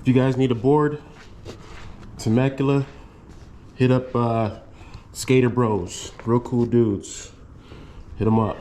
If you guys need a board, Temecula, hit up Skater Bros, real cool dudes. Hit them up.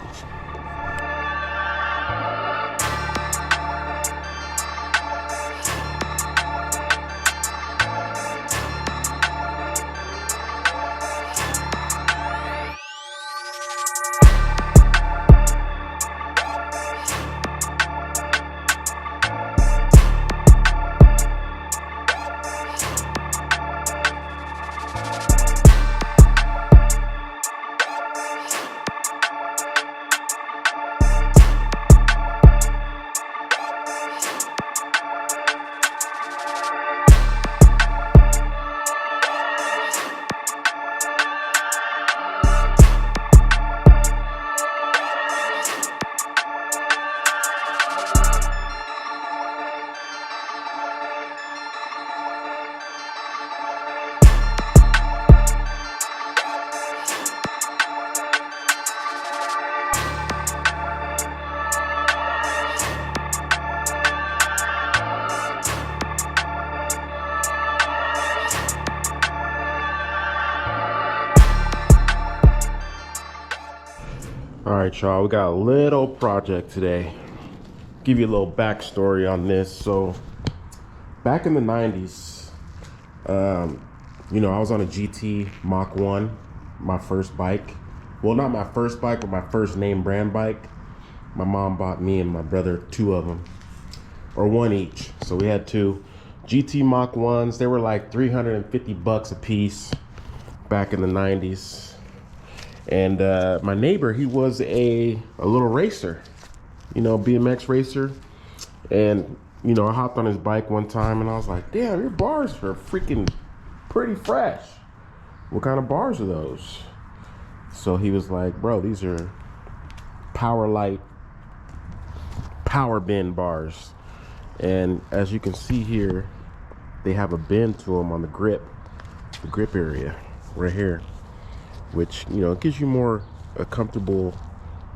All right, y'all, we got a little project today. Give you a little backstory on this. So back in the 90s, you know, I was on a GT Mach 1, my first bike. Well, not my first bike, but my first name brand bike. My mom bought me and my brother 2 of them, or 1 each. So we had 2 GT Mach 1s. They were like 350 bucks a piece back in the 90s. And my neighbor, he was a little racer, you know, BMX racer. And, you know, I hopped on his bike one time and I was like, damn, your bars are freaking pretty fresh. What kind of bars are those? So he was like, bro, these are Powerlite Powerbend bars. And as you can see here, they have a bend to them on the grip area right here, which, you know, it gives you more a comfortable,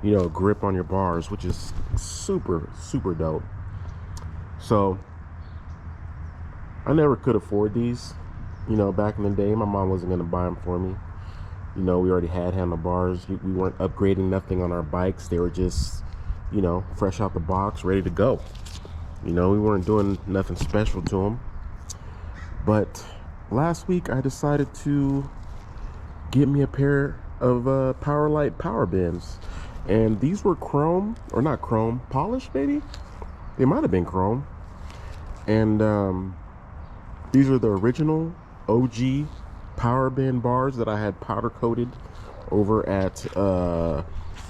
you know, grip on your bars, which is super, super dope. So I never could afford these, you know, back in the day. My mom wasn't gonna buy them for me. You know, we already had handlebars. We weren't upgrading nothing on our bikes. They were just, you know, fresh out the box, ready to go. You know, we weren't doing nothing special to them. But last week I decided to get me a pair of Powerlite Powerbends, and these were chrome, or not chrome, polished maybe? They might have been chrome. And these are the original OG Powerbend bars that I had powder coated over at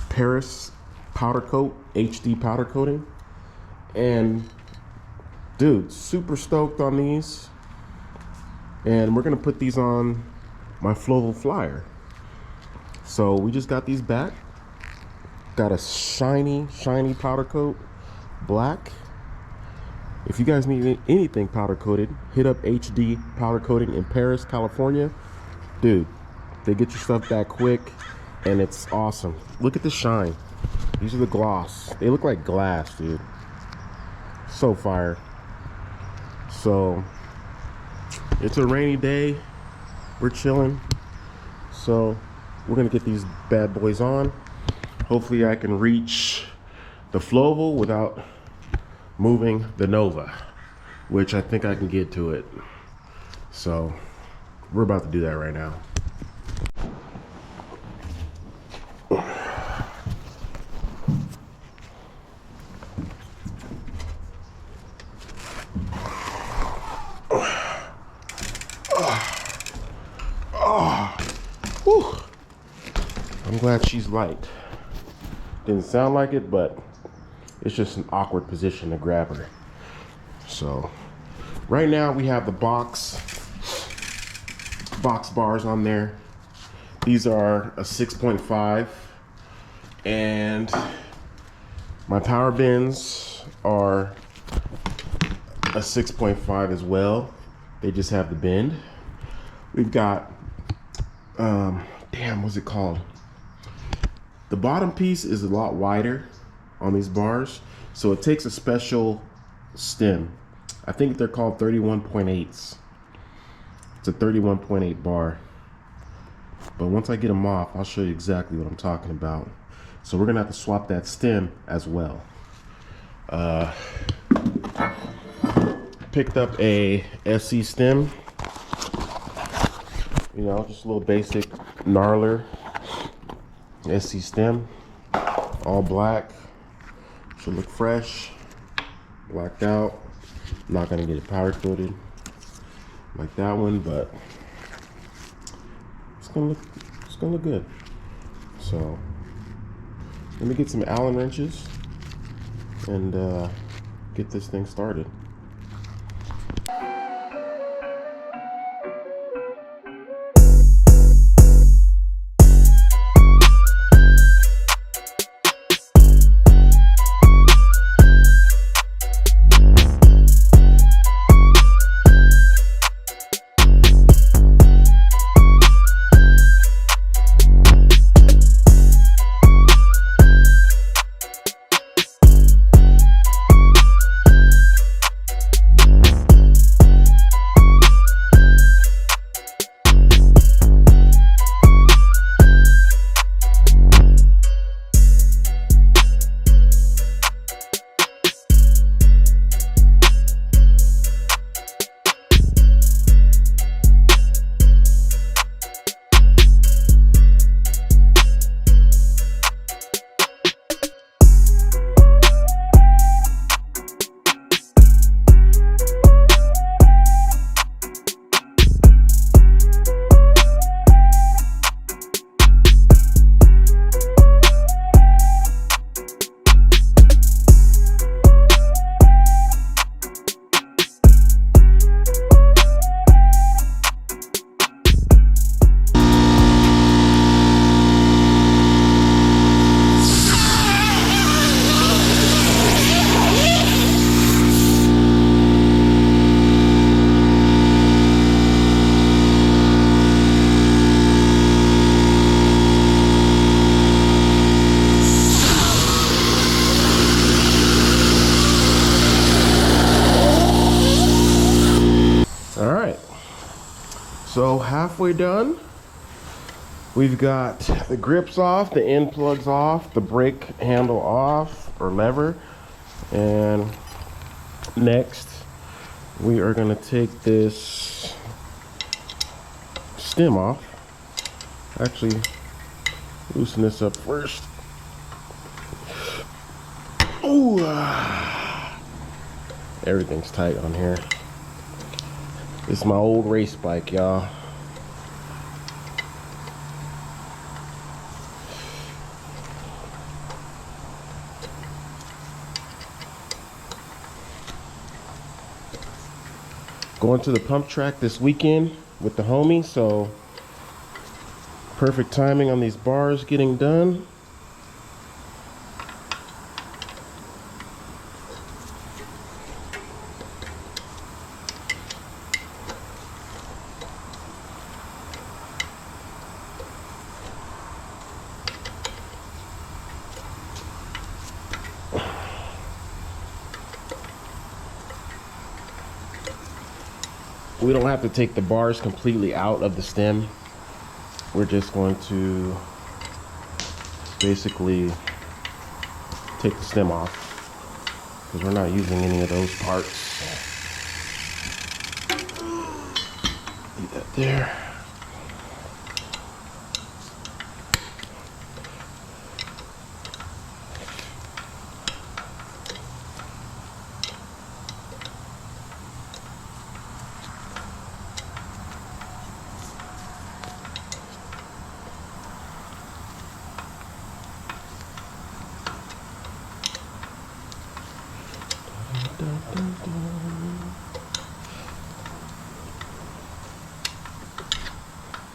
Paris Powder Coat, HD powder coating. And dude, super stoked on these. And we're gonna put these on my Floval flyer. So we just got these back. Got a shiny powder coat, black. If you guys need anything powder coated, hit up HD Powder Coating in Paris, California. Dude, they get your stuff back quick and it's awesome. Look at the shine. These are the gloss. They look like glass, dude. So fire. So it's a rainy day. We're chilling. So we're gonna get these bad boys on. Hopefully I can reach the Floval without moving the Nova, which I think I can get to it. So we're about to do that right now. Whew. I'm glad she's light. Didn't sound like it, but it's just an awkward position to grab her. So right now we have the box bars on there. These are a 6.5 And my power bends are a 6.5 as well. They just have the bend. We've got, what's it called? The bottom piece is a lot wider on these bars, so it takes a special stem. I think they're called 31.8s. It's a 31.8 bar. But once I get them off, I'll show you exactly what I'm talking about. So we're gonna have to swap that stem as well. Picked up a SC stem. You know, just a little basic gnarler SC stem. All black. Should look fresh. Blacked out. I'm not gonna get it powder coated like that one, but it's gonna look good. So let me get some Allen wrenches and get this thing started. So halfway done. We've got the grips off, the end plugs off, the brake handle off, or lever. And next, we are gonna take this stem off. Actually, loosen this up first. Ooh, everything's tight on here. This is my old race bike, y'all. Going to the pump track this weekend with the homie, so perfect timing on these bars getting done. We don't have to take the bars completely out of the stem. We're just going to basically take the stem off because we're not using any of those parts. Leave that there.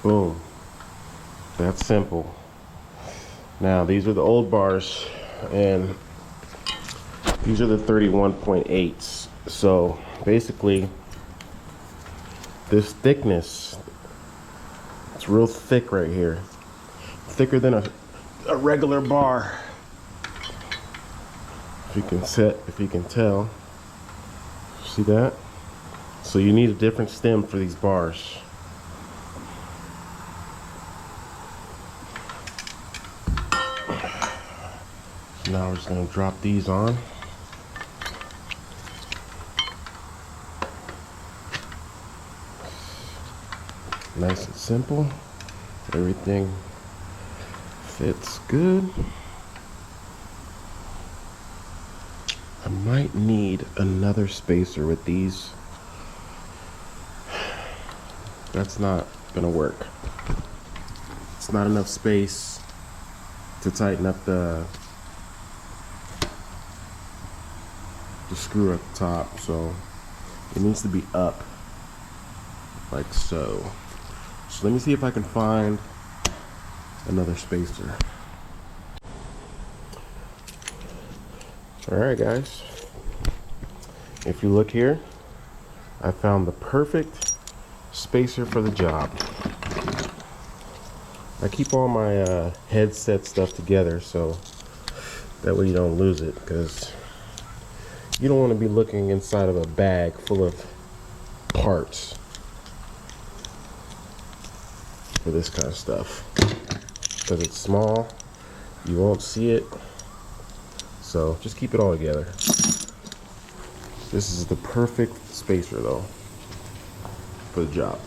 Boom. That's simple. Now these are the old bars, and these are the 31.8s. So basically, this thickness, it's real thick right here, thicker than a regular bar. If you can tell, see that? So you need a different stem for these bars. Now we're just going to drop these on. Nice and simple. Everything fits good. I might need another spacer with these. That's not going to work. It's not enough space to tighten up the screw at the top, so it needs to be up like so. So let me see if I can find another spacer. All right, guys, if you look here, I found the perfect spacer for the job. I keep all my headset stuff together so that way you don't lose it, because you don't want to be looking inside of a bag full of parts for this kind of stuff, because it's small, you won't see it, so just keep it all together. This is the perfect spacer though for the job.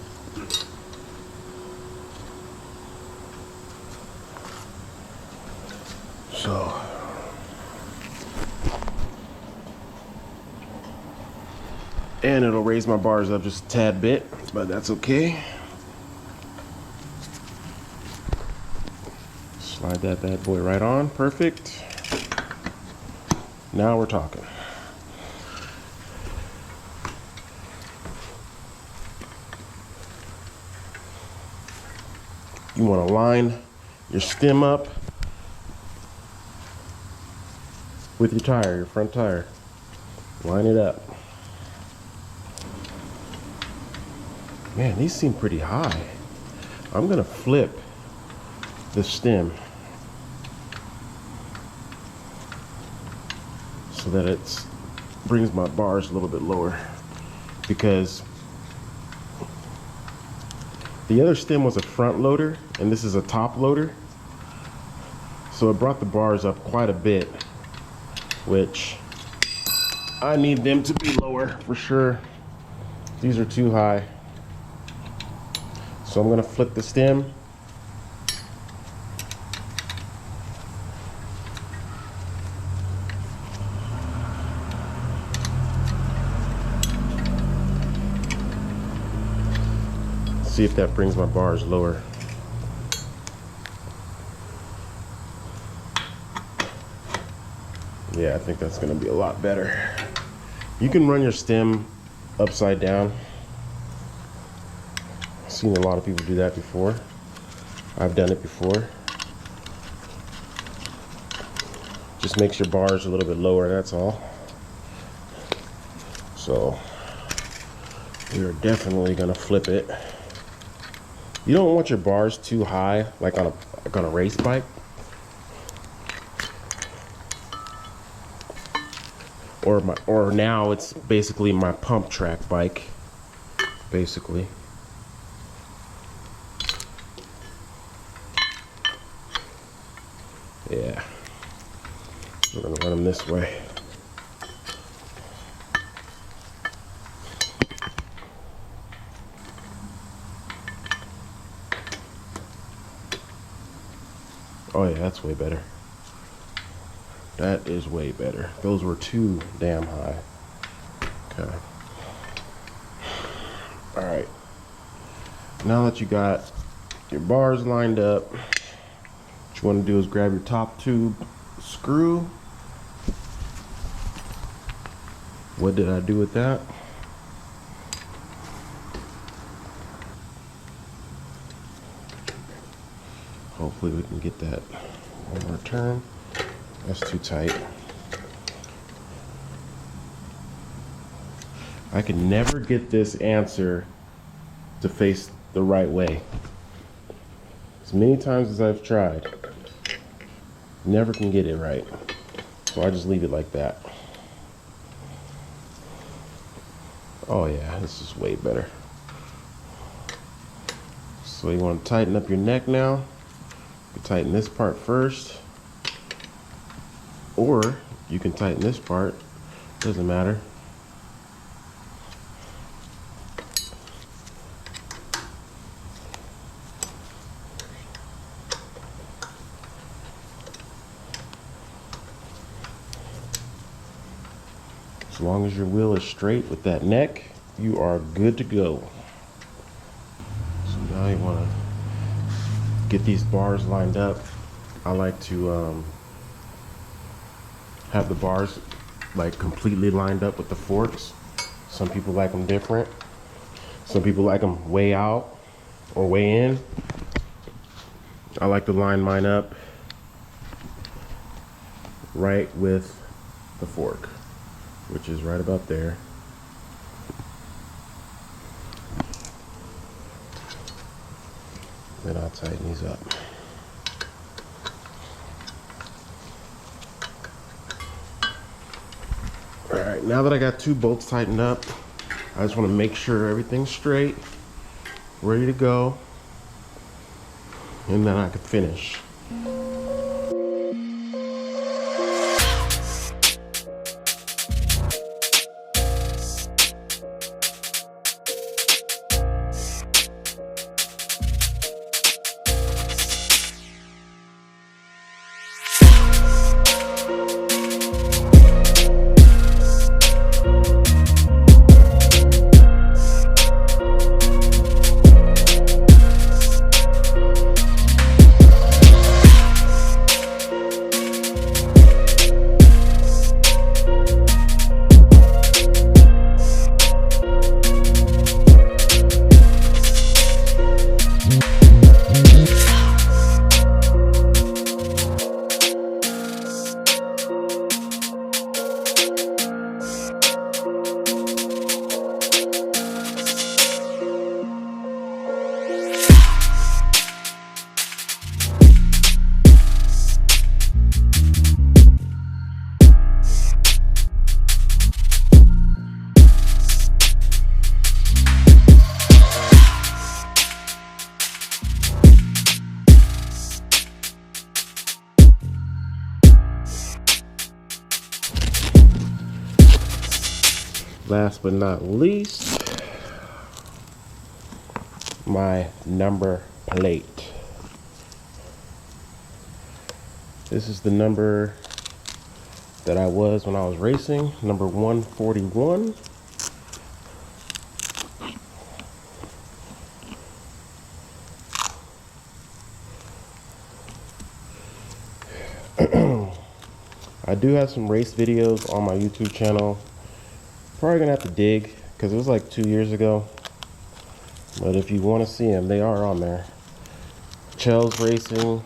So and it'll raise my bars up just a tad bit, but that's okay. Slide that bad boy right on, perfect. Now we're talking. You want to line your stem up with your tire, your front tire. Line it up. Man, these seem pretty high. I'm gonna flip the stem so that it brings my bars a little bit lower, because the other stem was a front loader and this is a top loader, so it brought the bars up quite a bit, which I need them to be lower for sure. These are too high. So I'm gonna flip the stem. See if that brings my bars lower. Yeah, I think that's gonna be a lot better. You can run your stem upside down. I've seen a lot of people do that before. I've done it before. Just makes your bars a little bit lower, that's all. So we are definitely gonna flip it. You don't want your bars too high, like on a race bike. Or now it's basically my pump track bike, basically. Yeah, we're gonna run them this way. Oh yeah, that's way better. That is way better. Those were too damn high. Okay. All right. Now that you got your bars lined up, what you want to do is grab your top tube screw. What did I do with that? Hopefully we can get that One more turn. That's too tight. I can never get this answer to face the right way. As many times as I've tried, never can get it right. So I just leave it like that. Oh yeah, this is way better. So you want to tighten up your neck now. You can tighten this part first, or you can tighten this part, doesn't matter. As long as your wheel is straight with that neck, you are good to go. So now you want to get these bars lined up. I like to have the bars like completely lined up with the forks. Some people like them different. Some people like them way out or way in. I like to line mine up right with the fork, which is right about there. Then I'll tighten these up. All right, now that I got two bolts tightened up, I just want to make sure everything's straight, ready to go, and then I can finish. Last but not least, my number plate. This is the number that I was when I was racing, number 141. I do have some race videos on my YouTube channel. Probably gonna have to dig because it was like 2 years ago. But if you want to see them, they are on there. Chell's Racing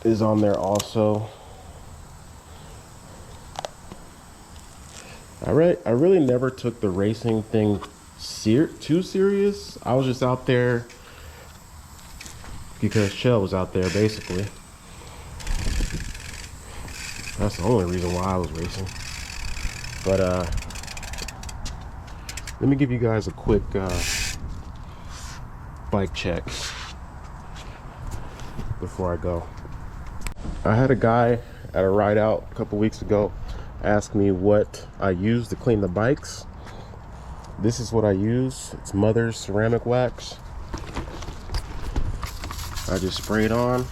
is on there also. I really never took the racing thing too serious. I was just out there because Chell was out there, basically. That's the only reason why I was racing. But let me give you guys a quick bike check before I go. I had a guy at a ride out a couple weeks ago ask me what I use to clean the bikes. This is what I use. It's Mother's ceramic wax. I just spray it on.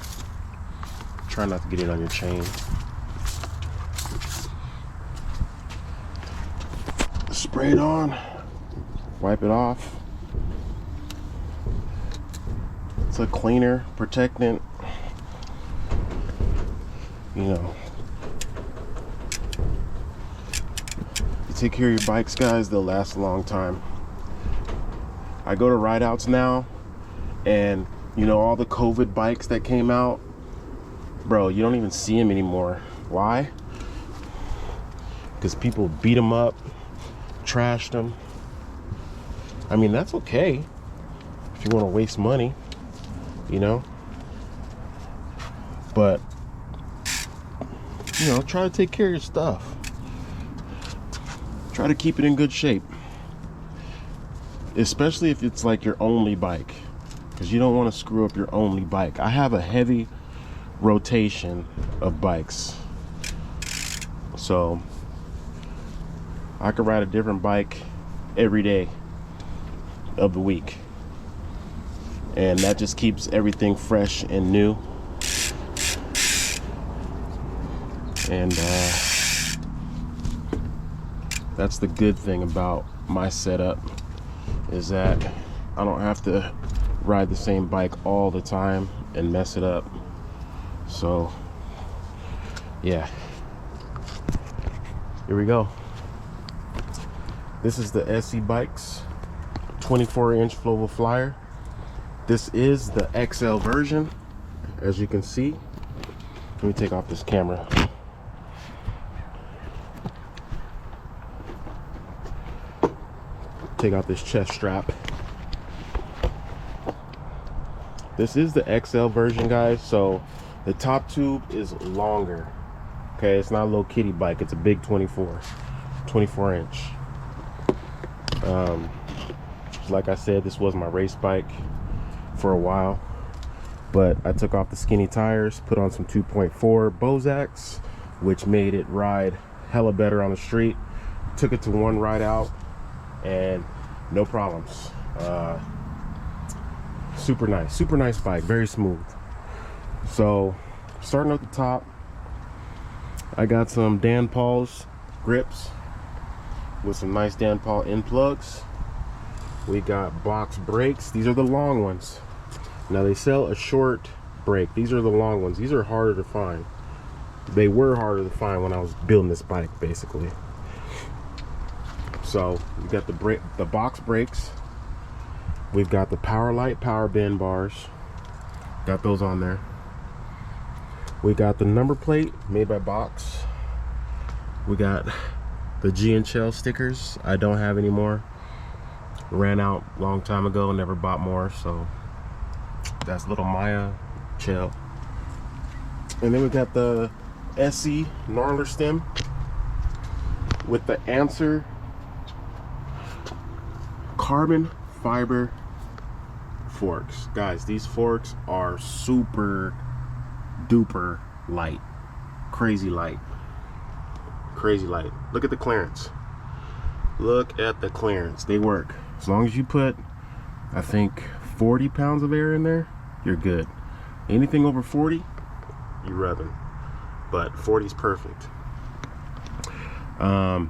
Try not to get it on your chain. Spray it on, wipe it off. It's a cleaner, protectant, you know. You take care of your bikes, guys, they'll last a long time. I go to ride outs now, and you know, all the COVID bikes that came out, bro, you don't even see them anymore. Why? Because people beat them up, trashed them. I mean, that's okay if you want to waste money, you know. But, you know, try to take care of your stuff. Try to keep it in good shape. Especially if it's like your only bike. Because you don't want to screw up your only bike. I have a heavy rotation of bikes. So, I could ride a different bike every day of the week. And that just keeps everything fresh and new. And that's the good thing about my setup, is that I don't have to ride the same bike all the time and mess it up. So yeah, here we go. This is the SE Bikes 24-inch Floval Flyer. This is the XL version, as you can see. Let me take off this camera. Take out this chest strap. This is the XL version, guys. So the top tube is longer. Okay, it's not a little kitty bike. It's a big 24-inch. Like I said, this was my race bike for a while, but I took off the skinny tires, put on some 2.4 Bozaks, which made it ride hella better on the street. Took it to one ride out and no problems. Super nice bike, very smooth. So starting at the top, I got some Dan Paul's grips with some nice Dan Paul end plugs. We got box brakes. These are the long ones. Now they sell a short brake. These are the long ones. These are harder to find. They were harder to find when I was building this bike, basically. So we got the box brakes. We've got the Powerlite Powerbend bars. Got those on there. We got the number plate made by Box. We got the G&Shell stickers. I don't have any more. Ran out a long time ago, never bought more, so that's little Maya Shell. And then we got the SE gnarler stem with the Answer carbon fiber forks. Guys, these forks are super duper light. Crazy light. Look at the clearance. Look at the clearance. They work. As long as you put, I think, 40 pounds of air in there, you're good. Anything over 40, you're rubbing. But 40 is perfect. I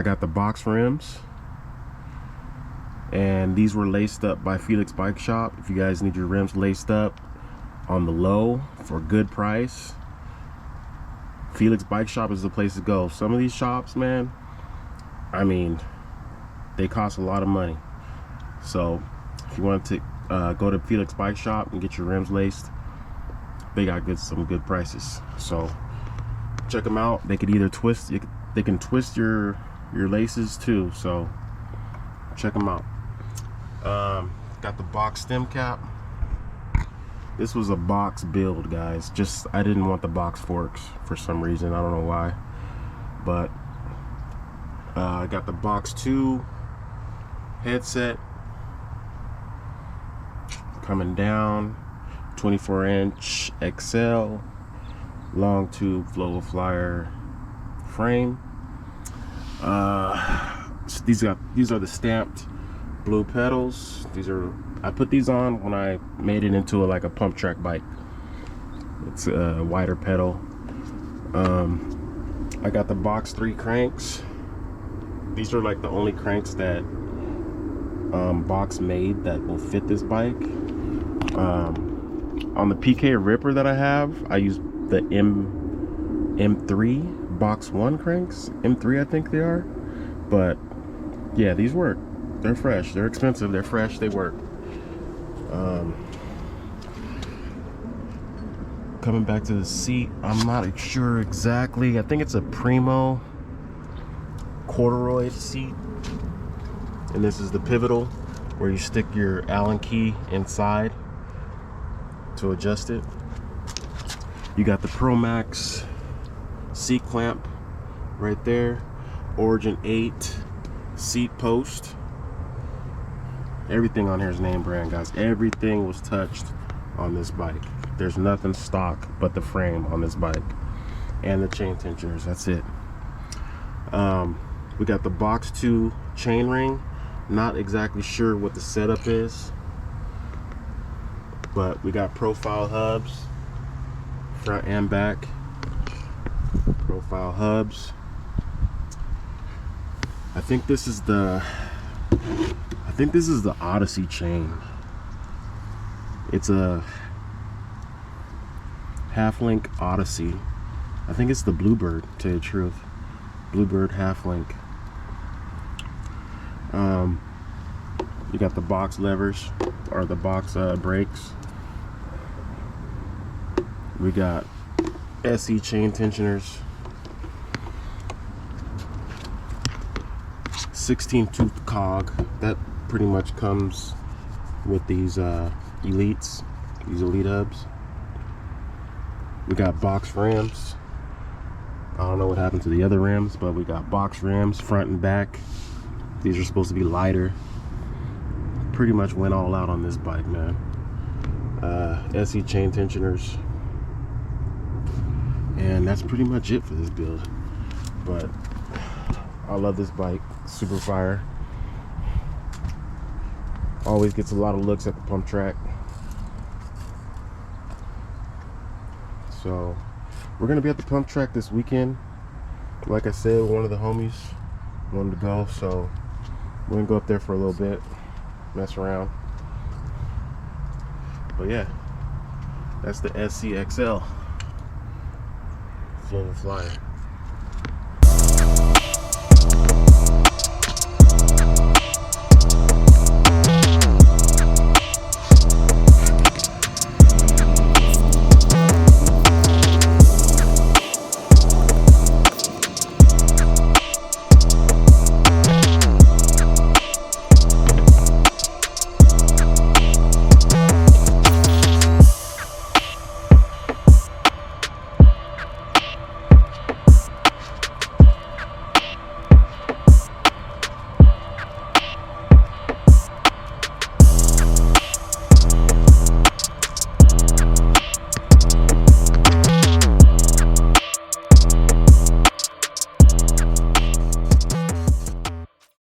got the box rims. And these were laced up by Felix Bike Shop. If you guys need your rims laced up on the low for a good price, Felix Bike Shop is the place to go. Some of these shops, man, I mean, they cost a lot of money. So if you want to go to Felix Bike Shop and get your rims laced, they got some good prices. So check them out. They could either twist, they can twist your laces too. So check them out. Got the box stem cap. This was a box build, guys. Just, I didn't want the box forks for some reason. I don't know why. But I got the box 2 headset coming down. 24-inch XL long tube Floval Flyer frame. So these are the stamped blue pedals. I put these on when I made it into like a pump track bike. It's a wider pedal. I got the box 3 cranks. These are like the only cranks that Box made that will fit this bike. On the PK Ripper that I have, I use the M3 Box 1 cranks. M3 I think they are. But yeah, these work. They're fresh. They're expensive. They're fresh. They work. coming back to the seat, I'm not sure exactly. I think it's a Primo corduroy seat. And this is the pivotal where you stick your Allen key inside to adjust it. You got the Pro Max seat clamp right there. Origin 8 seat post. Everything on here is name brand, guys. Everything was touched on this bike. There's nothing stock but the frame on this bike and the chain tensioners. That's it. We got the box 2 chain ring. Not exactly sure what the setup is, but we got profile hubs, front and back. Profile hubs. I think this is the Odyssey chain. It's a half-link Odyssey. I think it's the Bluebird, to tell you the truth. Bluebird half-link. You got the box levers, or the box brakes. We got SE chain tensioners. 16-tooth cog. That pretty much comes with these elites, these elite hubs. We got box rims. I don't know what happened to the other rims, but we got box rims front and back. These are supposed to be lighter. Pretty much went all out on this bike, man. SE chain tensioners, and that's pretty much it for this build. But I love this bike. Super fire. Always gets a lot of looks at the pump track. So we're gonna be at the pump track this weekend. Like I said, one of the homies wanted to go, so we're gonna go up there for a little bit, mess around. But yeah, that's the SCXL Floval Flyer.